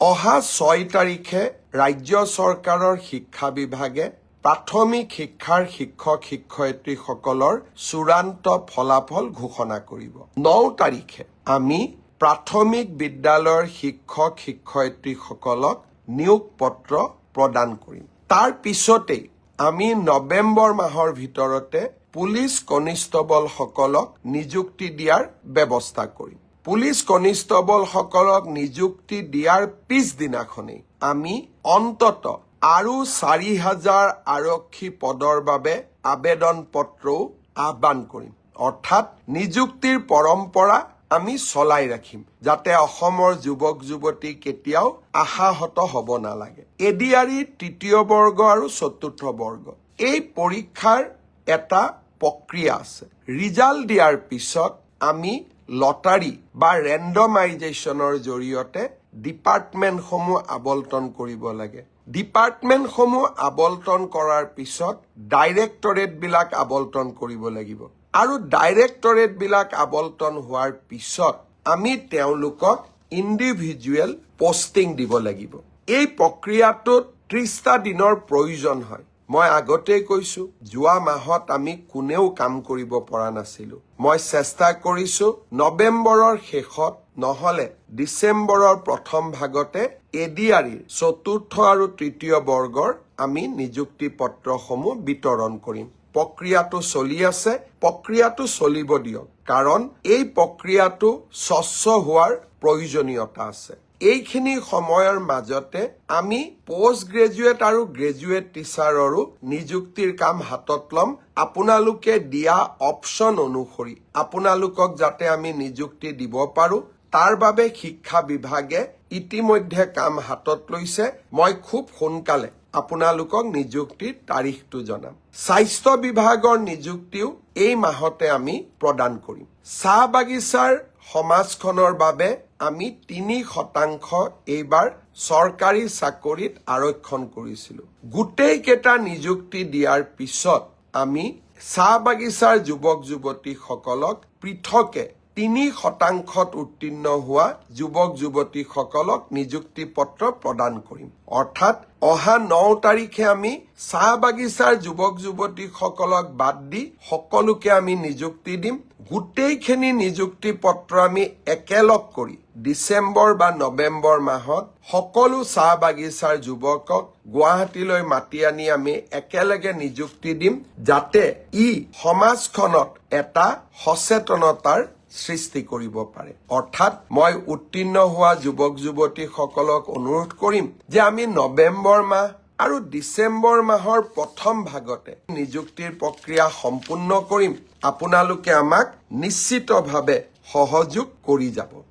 অহা 6 তাৰিখে ৰাজ্য চৰকাৰৰ শিক্ষা বিভাগে প্ৰাথমিক শিক্ষাৰ শিক্ষক-শিক্ষয়িত্ৰীসকলৰ চূড়ান্ত ফলাফল ঘোষণা কৰিব। 9 তাৰিখে আমি প্ৰাথমিক বিদ্যালয়ৰ শিক্ষক-শিক্ষয়িত্ৰীসকলক নিয়োগ পত্ৰ প্ৰদান কৰিম। তাৰ পিছতেই আমি নৱেম্বৰ মাহৰ ভিতৰতে পুলিচ কনিষ্টবলসকলক নিযুক্তি দিয়াৰ ব্যৱস্থা কৰিম। পুলিচ কনিষ্টবলসকলক নিযুক্তি দিয়াৰ পিছদিনাখনেই আমি অন্তত আৰু 4,000 আৰক্ষী পদৰ বাবে আবেদন পত্ৰও আহ্বান কৰিম। অৰ্থাৎ নিযুক্তিৰ পৰম্পৰা আমি চলাই ৰাখিম, যাতে অসমৰ যুৱক-যুৱতী কেতিয়াও আশাহত হ'ব নালাগে। এডিআৰই তৃতীয় বৰ্গ আৰু চতুৰ্থ বৰ্গ এই পৰীক্ষাৰ এটা প্ৰক্ৰিয়া আছে। ৰিজাল্ট দিয়াৰ পিছত আমি লটাৰী বা ৰেণ্ডমাইজেশ্যনৰ জৰিয়তে ডিপাৰ্টমেণ্টসমূহ আবণ্টন কৰিব লাগে। ডিপাৰ্টমেণ্টসমূহ আবণ্টন কৰাৰ পিছত ডাইৰেক্টৰেটবিলাক আবণ্টন কৰিব লাগিব। আৰু ডাইৰেক্টৰেটবিলাক আবণ্টন হোৱাৰ পিছত আমি তেওঁলোকক ইণ্ডিভিজুৱেল পষ্টিং দিব লাগিব। এই প্ৰক্ৰিয়াটোত 30টা দিনৰ প্ৰয়োজন হয়। মই আগতেই কৈছো, যোৱা মাহত আমি কোনেও কাম কৰিব পৰা নাছিলো। মই চেষ্টা কৰিছো নৱেম্বৰৰ শেষত নহলে ডিচেম্বৰৰ প্ৰথম ভাগতে এডিআৰইৰ চতুৰ্থ আৰু তৃতীয় বৰ্গৰ আমি নিযুক্তি পত্ৰসমূহ বিতৰণ কৰিম। প্ৰক্ৰিয়াটো চলি আছে, প্ৰক্ৰিয়াটো চলিব দিয়ক, কাৰণ এই প্ৰক্ৰিয়াটো স্বচ্ছ হোৱাৰ প্ৰয়োজনীয়তা আছে। এইখিনি সময়ৰ মাজতে আমি পোষ্ট গ্ৰেজুৱেট আৰু গ্ৰেজুৱেট টিচাৰৰো নিযুক্তিৰ কাম হাতত ল'ম। আপোনালোকে দিয়া অপশ্যন অনুসৰি আপোনালোকক যাতে আমি নিযুক্তি দিব পাৰো, তাৰ বাবে শিক্ষা বিভাগে ইতিমধ্যে কাম হাতত লৈছে। মই খুব সোনকালে আপোনালোকক নিযুক্তিৰ তাৰিখটো জনাম। স্বাস্থ্য বিভাগৰ নিযুক্তিও এই মাহতে আমি প্ৰদান কৰিম। চাহ বাগিচাৰ সমাজখনৰ বাবে আমি 3% এইবাৰ চৰকাৰী চাকৰিত আৰক্ষণ কৰিছিলো। গোটেইকেইটা নিযুক্তি দিয়াৰ পিছত আমি চাহ বাগিচাৰ যুৱক-যুৱতীসকলক পৃথকে 3% উত্তীৰ্ণ হোৱা যুৱক-যুৱতীসকলক নিযুক্তি পত্ৰ প্ৰদান কৰিম। অৰ্থাৎ অহা 9 তাৰিখে আমি চাহ বাগিচাৰ যুৱক-যুৱতীসকলক বাদ দি সকলোকে আমি নিযুক্তি দিম। গোটেইখিনি নিযুক্তি পত্ৰ আমি একেলগ কৰি ডিচেম্বৰ বা নৱেম্বৰ মাহত সকলো চাহ বাগিচাৰ যুৱকক গুৱাহাটীলৈ মাতি আনি আমি একেলগে নিযুক্তি দিম, যাতে ই সমাজখনত এটা সচেতনতাৰ সৃষ্টি কৰিব পাৰে। অৰ্থাৎ মই উত্তীৰ্ণ হোৱা যুৱক-যুৱতীসকলক অনুৰোধ কৰিম যে আমি নৱেম্বৰ মাহ আৰু ডিচেম্বৰ মাহৰ প্ৰথম ভাগতে নিযুক্তিৰ প্ৰক্ৰিয়া সম্পূৰ্ণ কৰিম। আপোনালোকে আমাক নিশ্চিতভাৱে সহযোগ কৰি যাব।